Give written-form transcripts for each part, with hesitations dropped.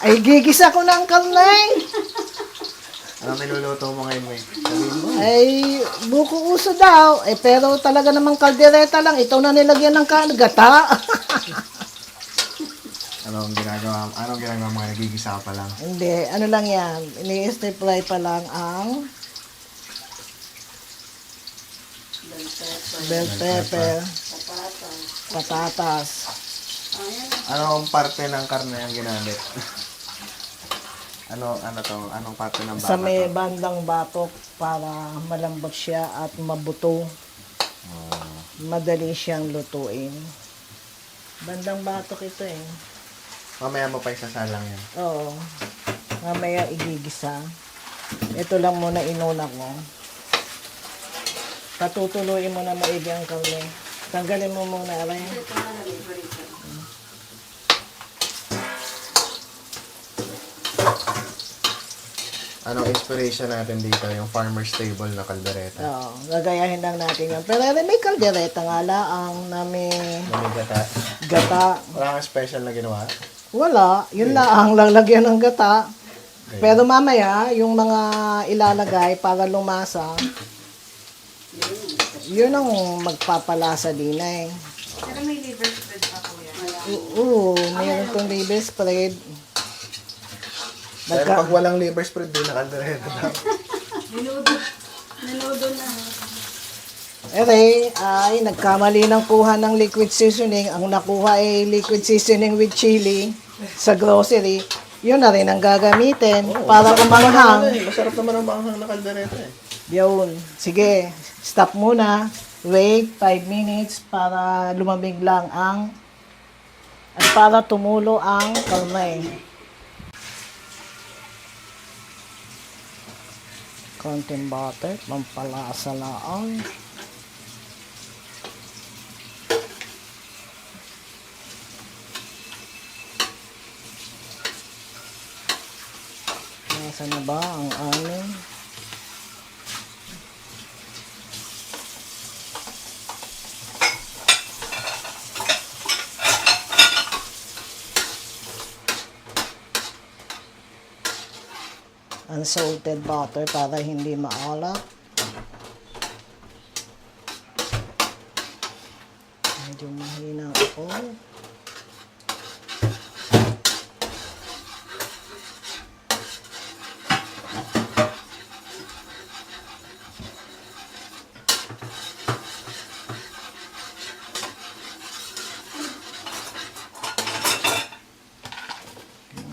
Ay, gigisa ko ng karne. Ano niluluto mo ngayon, May? Sabihin mo. Ay, buko uso daw. Eh, pero talaga namang kaldereta lang. Ito na nilagyan ng gata. Anong ginagawa mo? Nagigisa ka pa lang. Hindi, ano lang yan. Ini-stir fry pa lang ang bell pepper, patatas. Anong parte ng karne ang ginamit? Anong parte ng baka Sa may to? bandang batok para malambot siya at mabuto. Madali siyang lutuin. Bandang batok ito eh. Mamaya mo pa isasalang yan. Oo. Mamaya igigisa. Ito lang muna inuna ko. Patutuloyin mo na maigi ang karne. Tanggalin mo muna, aray. Anong inspiration natin dito? Yung farmer's table na kaldereta. Oo, gagayahin lang natin yan. Pero may kaldereta nga laang na may Namigata. gata. Wala kang special na ginawa? Wala, yun lang lalagyan ng gata. Pero mamaya, yung mga ilalagay para lumasa, yun ang magpapalasa din eh. Pero may liver spread pa po yan. Oo, mayroon kong liver spread. Pero pag walang liver spread, di na kaldereta na. Niludo na. Ere, ay nagkamali ng kuha ng liquid seasoning. Ang nakuha ay liquid seasoning with chili sa grocery. Yun na rin ang gagamitin para umanghang. Masarap naman ang maanghang na kaldereta eh. Yun. Sige, stop muna. Wait 5 minutes para lumamig lang ang at para tumulo ang karne. Konting butter, pampalasa lang. Nasa na ba ang amin? Unsalted butter para hindi maalat. Medyo mahina ako.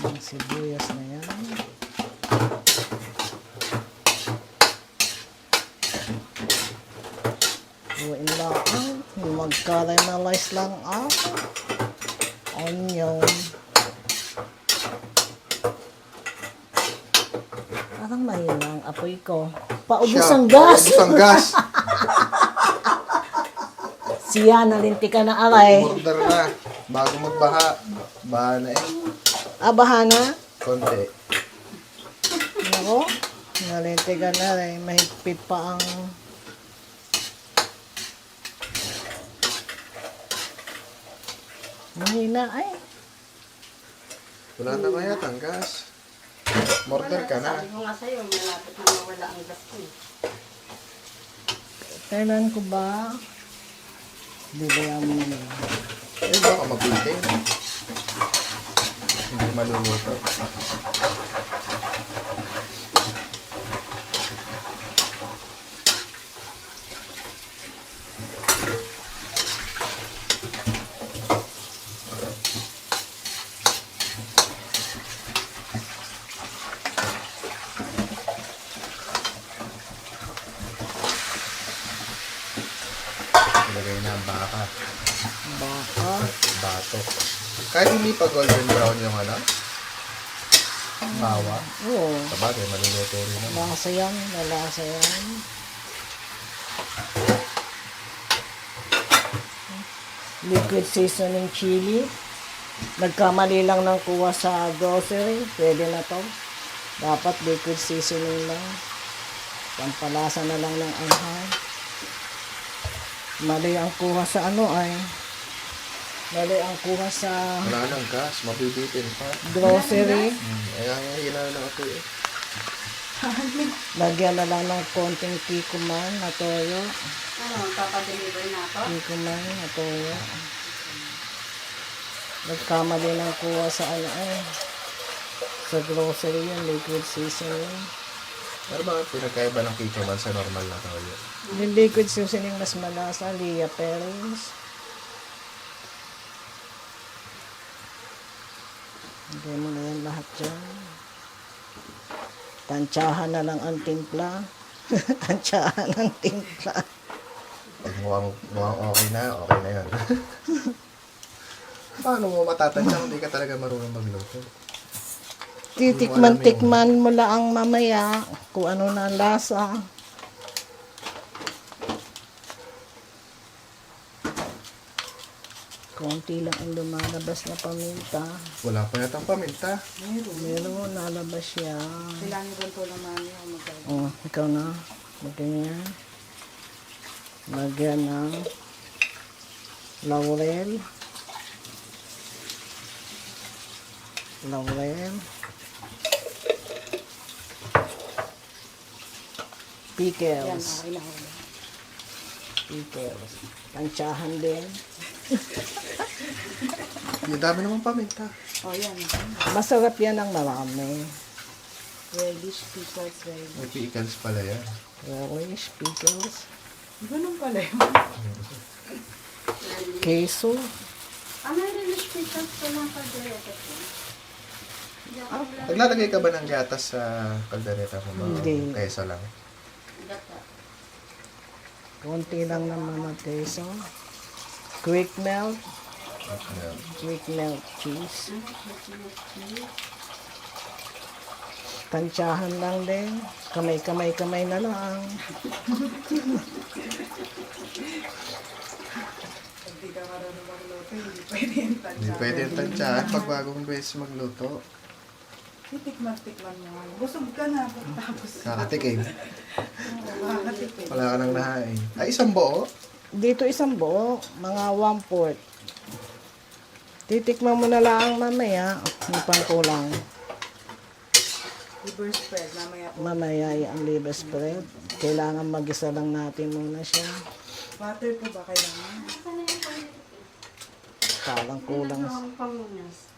Yung sibuyas na yan. Buuin lang. Mag-caramelize lang ang onion. Parang mahina ang apoy ko. Paubos ang gas. Paubos ang gas. Siya, nalintika na aray. Order na. Bago magbaha. Baha na eh. Abaha na. Konti. Nako. Nalintika na aray. Mahigpit pa ang mahina ay. Wala na kaya ang gas. Order ka na. Sabi ko nga sa'yo, malapit na mawala ang gas ko. Kailan ko ba? Bibayan mo na. Eh, baka mabitin. Hindi maluluto. Ilagay na ang baka. Baka. Batok. Kahit hindi pa golden brown yung ano? Bawa. Oo. Sabagay, maluluto rin naman. Lasa yan. Nalasa yan. Liquid seasoning chili. Nagkamali lang ng kuha sa grocery. Pwede na to. Dapat liquid seasoning lang. Pampalasa na lang ng anghang. Mali ang kuha sa ano ay Mali ang kuha sa Wala nang gas, mabibitin pa. grocery. Ay, ang hina na ako eh. Lagyan na lang ng konting tikuman na toyo. Ano, papadeliver na ako? Tikuman na toyo. Nagkamali ng kuha sa ano sa grocery yun, liquid seasoning. Pero bakit pinagkaiba ng kikoman sa normal na toyo? Yung liquid seasoning mas malasa, Leah Perez. Hindi mo na yan lahat dyan. Tansyahan na lang ang timpla. Tansyahan ang timpla. Pag mukhang okay na yan. Paano mo matatansya kung di ka talaga marunong magluto? Titikman-tikman mo lang mamaya kung ano na ang lasa. Konti lang ang lumalabas na paminta. Wala pa yata ang paminta. Meron, nalabas siya. Kailangan rin po lang mami ako magkain. Oh, ikaw na. Magganyan. Lagyan ng laurel. Laurel. Yan, Pickles. okay na ako. Pickles. Tansyahan din. Yung dami naman paminta. Oh, yan. Masarap yan ang marami. Relish pickles, relish. May pickles pala yan. Relish, pickles, Ganun pala yun. queso. Ano yung relish pickles ko lang kaldereta ko? Naglalagay ka ba ng gatas sa kaldereta mo? Hindi. Kesa lang. Gata. Konti lang naman ang queso. Quick melt. Ano? Quick melt cheese. Tansyahan lang din. Kamay na lang. Hindi ka marunong magluto, hindi pwede yung tansya. Hindi pwede yung tansyahan pag bagong beses magluto. Tikman mo. Busog ka na. Tapos, Kakatikim. makakatipid. Wala ka nang nahain. Ay, isang buo? Dito isang buo, mga 1/4. Titikman mo na lang mamaya. May pangkulang. Liver spread, mamaya po. Mamaya ang liver spread. Kailangan mag-isa lang natin muna siya. Butter po ba kailangan? Parang kulang. Ang pamunas.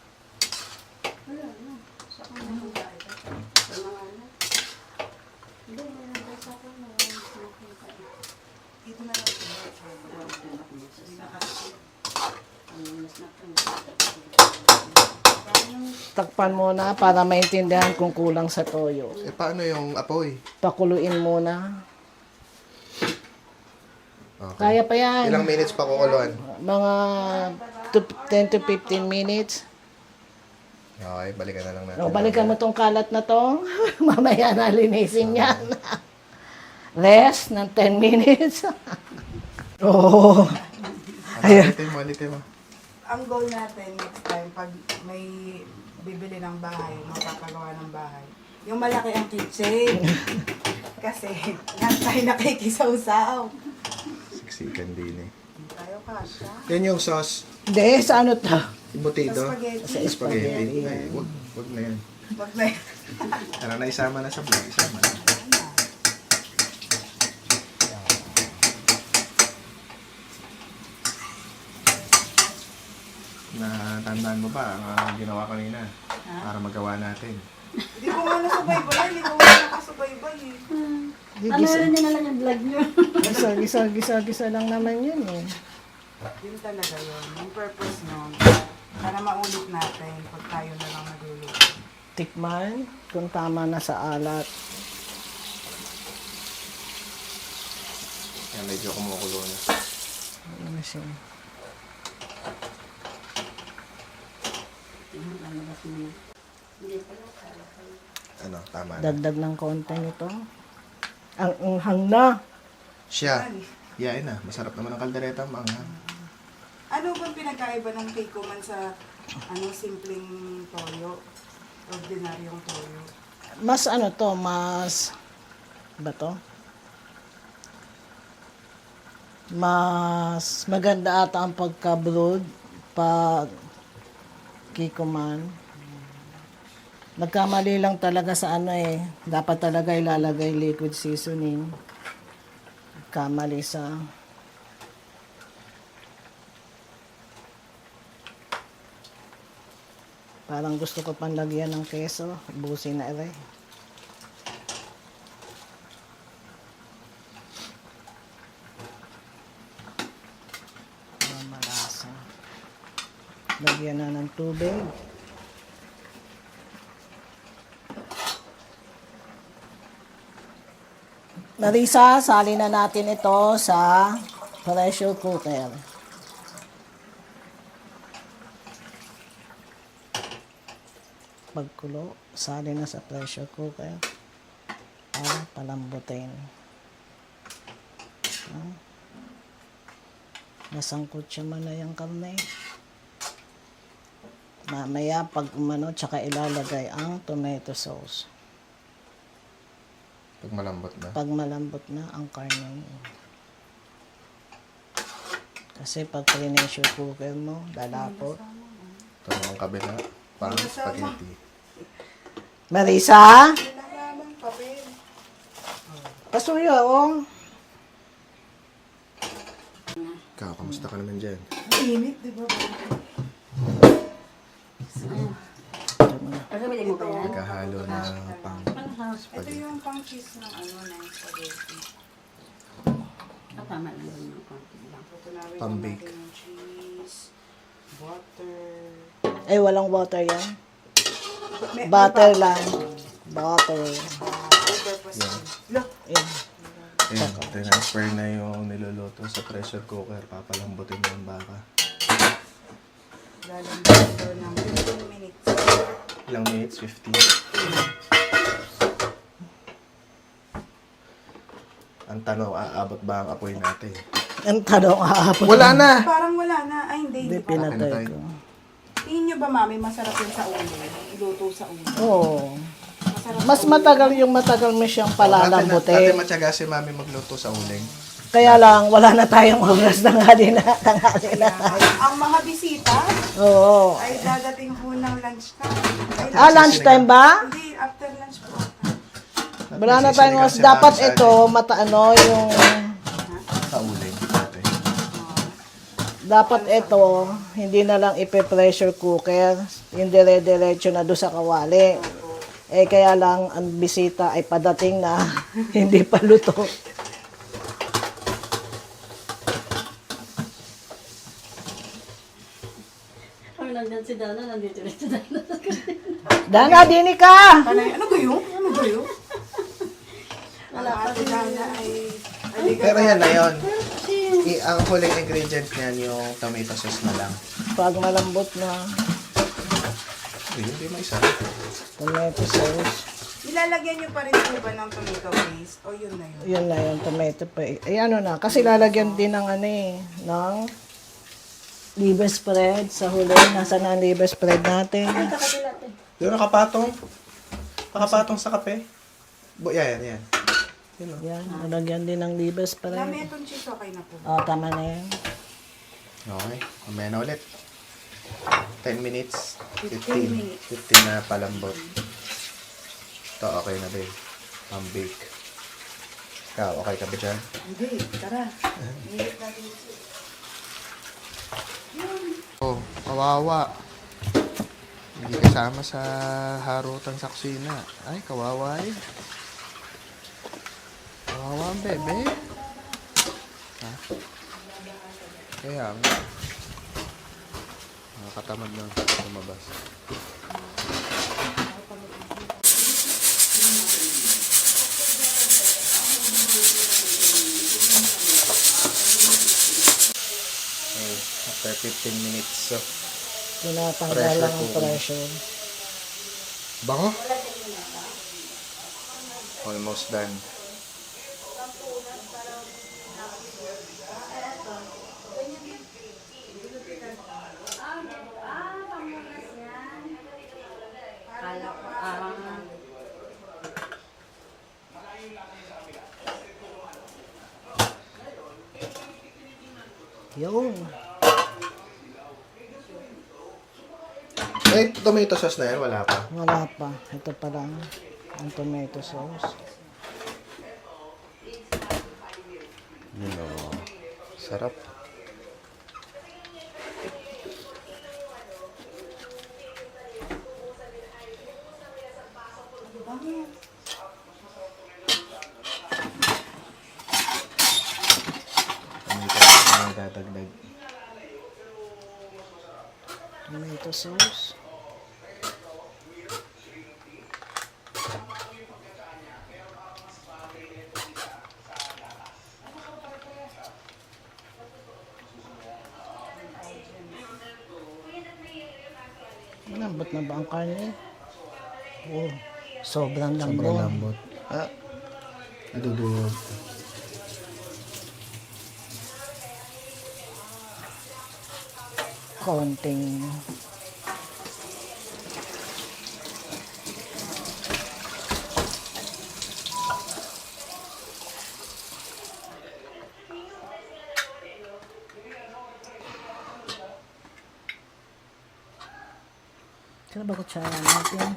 Wala na. Sa kanya ang dahil. Sa mga anak. Hindi, nabasa ko na. Ito na lang po. Takpan muna para maintindihan kung kulang sa toyo. Eh, paano yung apoy? Pakuluin muna. Okay. Kaya pa yan. Ilang minutes pa kukuluan? Mga 10 to 15 minutes. Okay, balikan na lang natin. O, balikan mo tong kalat na to. Mamaya na linisin yan. Rest ng 10 minutes. Oo. Ulitin mo. Ang goal natin next time, pag may bibili ng bahay, magpapagawa ng bahay, yung malaki ang kitchen. Kasi, lahat tayo nakikisaw-saw. Siksikan din eh. Hindi tayo kasha. Yan yung sauce. Hindi, sa ano to? Embutido. Sa spaghetti. Sa spaghetti. Ay, wag na yan. Wag na yun. Tara na, isama na sa vlog. Isama na. Natandaan mo ba ang ginawa kanina? Para magawa natin. Hindi ko nga nasubaybay. Hindi ko nga nakasubaybay eh. Ano rin niya na lang yung vlog nyo? Gisa lang naman yun eh. Yun talaga yun. Yung purpose nun. Para maulit natin pag tayo na lang nagluluto. Tikman kung tama na sa alat. Yan, medyo kumukulo na. Ano siya? Ano, tama na. Dagdag ng konti nito. Ang unghang na. Siya. Yain na. Masarap naman ang kaldereta. Maanghang. Ano bang pinagkaiba ng Keiko man sa simpleng toyo? Ordinaryong toyo? Mas ano to, mas ba to? Mas maganda ata ang pagka-brood pag kikuman. Nagkamali lang talaga sa ano eh. Dapat talaga ilalagay liquid seasoning. Kamali sa... Parang gusto ko pang lagyan ng keso. Busin na ere. Malasa. Lagyan na ng tubig. Marisa, sali na natin ito sa pressure cooker. Pagkulo, sali na sa pressure cooker para palambutin. Nasangkot siya man na yung karne. Mamaya pag umano, tsaka ilalagay ang tomato sauce. Pag malambot na. Pag malambot na ang karne. Kasi pag pressure cooker mo, lalapot. Ito naman kabila. Parang spaghetti. Marisa? Kailangan papel. Pasuyo, oh. Ikaw, kamusta ka naman dyan? Init, di ba? Nagkahalo na pang Ito spaghetti. yung pang cheese ng ano, ng spaghetti. Tama lang yung konti lang. Ito na rin Pang-bake. natin yung cheese, butter. Eh, walang water yan. May Butter lang. Butter. purpose. Look, Yan. Ayan, transfer na yung niluluto sa pressure cooker. Papalambutin yung baka. lalambot ito ng 15 minutes. Ilang minutes? 15. Ang tanong, aabot ba ang apoy natin? Ang tanong, aapot. Wala na! Parang wala na. Ay, hindi. Hindi Hindi pa. pinatay Pinatay. ko. Tingin nyo ba, mami, masarap yun sa ulo? Iluto sa ulo. Oo. Masarap Mas sa ulo. matagal yung matagal mo siyang Dati palalambutin. matyaga si mami magluto sa uling. Kaya lang, wala na tayong oras ng halina. Ang mga bisita Oo. ay dadating po ng lunchtime. Ay, Lunchtime ba? Hindi, after lunch po. Wala na tayong oras. Dapat ito, mataano yung... Sa uling. Dati. Dapat ito, hindi na lang ipe-pressure cooker. Yung dire-diretso na doon sa kawali. Eh, kaya lang, ang bisita ay padating na hindi pa luto. Kami nandyan si Dana, nandito rin si Dana. Dana, dini ka! Panay, ano ba yun? Ano ba yun? Wala pa si Dana ay... Pero yan na yun. Ang huling ingredient niyan yung tomato sauce na lang. Pag malambot na Ay, hindi maisa. tomato sauce. Ilalagyan nyo pa rin po ba ng tomato paste? O yun na yun? Yun na yun, tomato pa. Eh, ano na, kasi lalagyan din ng ano eh, ng liver spread sa huli. Nasaan na ang liver spread natin? Yung nakapatong. Nakapatong sa kape. Yan, yan. Yun o. Yan, nalagyan din ng liver Dami spread. itong cheese, okay na po. Oh, tama na yan. Okay. Mamaya na ulit. 10 minutes. 15 minutes. 15 na palambot. Ito, okay na din. Bake. Ikaw, okay ka ba dyan? Hindi, tara. Ilit natin yung cheese. Oh, kawawa. Hindi kasama sa harutan sa kusina. Ay, kawawa eh. Kawawa ang bebe. Ha? Kaya nga. Nakakatamad na lumabas. Okay, after 15 minutes. So, Tinatanggal lang ang pressure. bango? Almost done. Yun. May tomato sauce na yan, wala pa. Wala pa. Ito pa lang. Ang tomato sauce. Yun o. Sarap. Tomato sauce na dadagdag. Tomato sauce. Malambot na ba ang karne? Oh, sobrang lambot. Sobrang lambot. Ah, idudulog. Konting Kaya ba kutsara natin?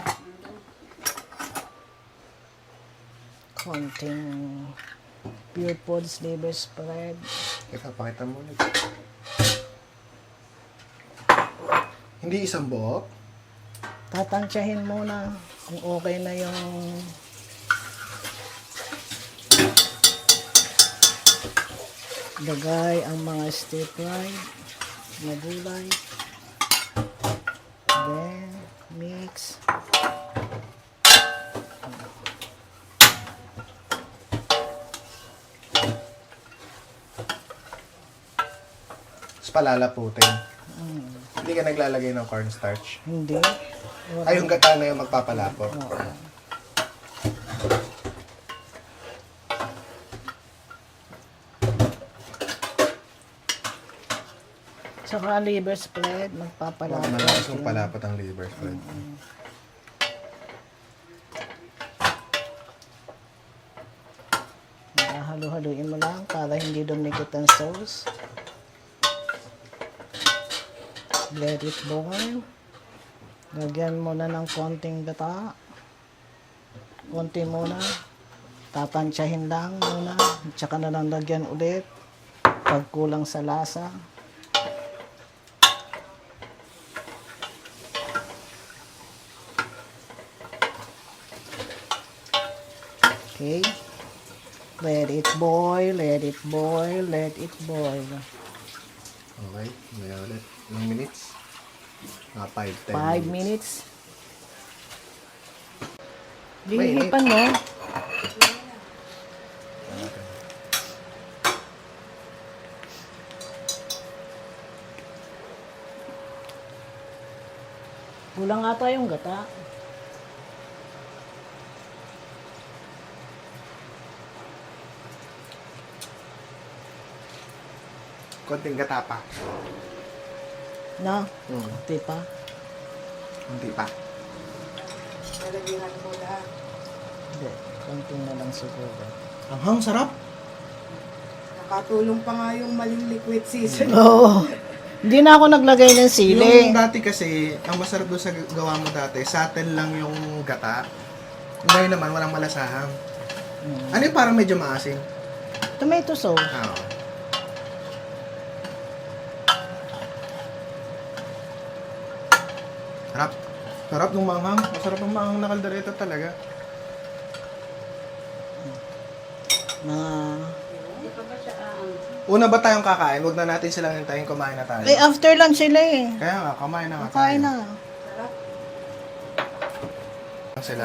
Konting Pure Foods liver spread. Teka, pakita mo ulit. Hindi isang buo? Tatansyahin muna kung okay na yung lagay ang mga stir fried na gulay. Then, mix. Tapos palalaputin. Hindi ka naglalagay ng cornstarch. Hindi. Ay, yung gata na yung magpapalapot. Oo. Saka liver spread, magpapalapot. Malakas yung palapot ang liver spread. Halo-haluin mo lang para hindi dumikit ang sauce. Let it boil. Lagyan mo na ng konting gata. Konti muna. Tatansyahin lang muna. Tsaka na lang lagyan ulit. Pag kulang sa lasa. Okay. Let it boil, let it boil, let it boil. Okay, may ulit. Ilang minutes? Mga 5-10 5 minutes. minutes. Wait. Lihipan mo. Kulang ata yung gata. Konting gata pa. No? Hmm. Di pa? Hindi pa. Lalagyan mo lahat. Hindi. Konting na lang siguro. Anghang, sarap. Nakatulong pa nga yung maling liquid season. Oo. Hindi na ako naglagay ng sili. Yung dati kasi, ang masarap doon sa gawa mo dati, satin lang yung gata. Ngayon naman, walang malasahang. Ano yung parang medyo maasim? Tomato sauce. Ah, oo. Sarap. Sarap ng manghang. Masarap ang manghang na kaldereta talaga. Mga... Hindi pa ba siya Una ba tayong kakain? Huwag na natin silang hintayin, kumain na tayo. Eh, after lunch sila eh. Kaya nga, kumain na nga Kain tayo. na. Sila.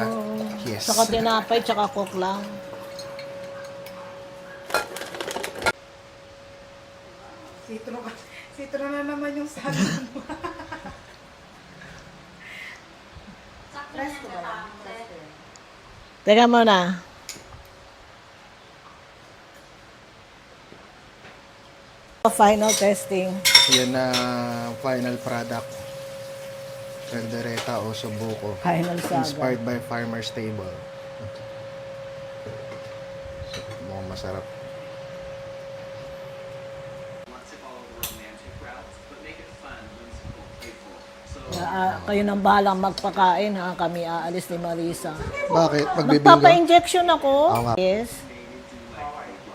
Yes. Saka tinapay, tsaka coke lang. Sitro na naman yung sabi mo. Presto ba yan? Presto yan. Teka muna. Final testing. Yan na final product. Caldereta o Subuko. Final saga. Inspired by Farmer's Table. So, mukhang masarap. Kayo nang bahalang magpakain ha. Kami aalis ni Marisa. Bakit? Magbibingo? Magpapa-injection ako. Oo nga. Yes.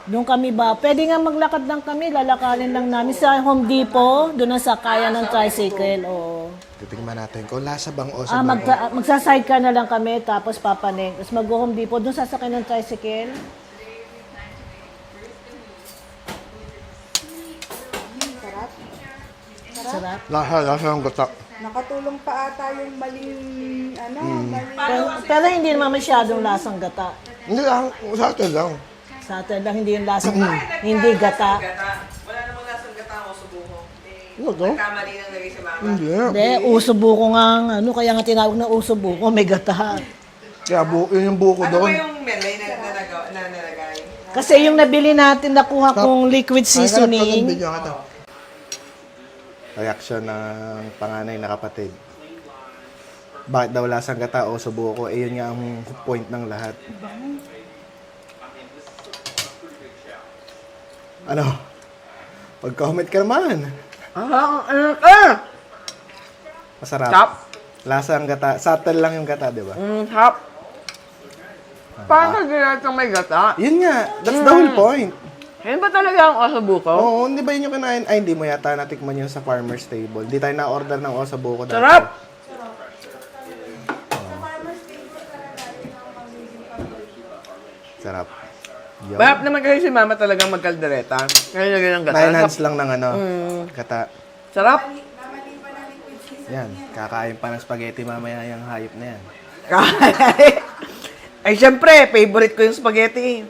Doon kami ba? Pwede nga maglakad lang kami. Lalakarin lang namin sa Home Depot. Doon ang sakayan ng tricycle. Oo. Titingnan natin kung lasa bang o sa Magsa-sidecar na lang kami. Tapos papaning. Tapos mag-Home Depot. Doon sasakyan ng tricycle. Sarap. Sarap. Lasa ng gata. Nakatulong pa ata yung maling, Pero hindi naman masyadong lasang gata. Hindi lang, sa atin lang. Sa atin lang hindi yung lasang, hindi gata. Wala namang lasang gata ako subuko. Ano to? Kamali nang lagay sa mama. Hindi. Hindi, uso buko nga, kaya nga tinawag na uso buko, may gata. Kaya yun yung buko Ano doon. ba yung melay na nalagay? Kasi yung nabili natin, nakuha kong liquid seasoning. Video ka to. Reaksyon ng panganay na kapatid. Bakit daw lasang gata o subuko? Eh yun nga ang point ng lahat. Ano? Pag-comment ka naman. Masarap. Chop. Lasang gata. Subtle lang yung gata, di ba? Hap. Paano ginatang may gata? Yun nga. That's the whole point. Yan ba talaga ang osabuko? Oo, hindi ba yun yung kinain? Ay, hindi mo yata natikman yun sa farmer's table. Hindi tayo na-order ng osabuco dati. Sarap! Sarap. Yun. Mahap naman kasi si mama talagang magkaldereta. Kaya lagyan ng gata. 9 hands lang ng kata. Sarap! Yan, kakain pa ng spaghetti mamaya yung hayop na yan. Ay, syempre, favorite ko yung spaghetti.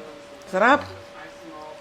Sarap!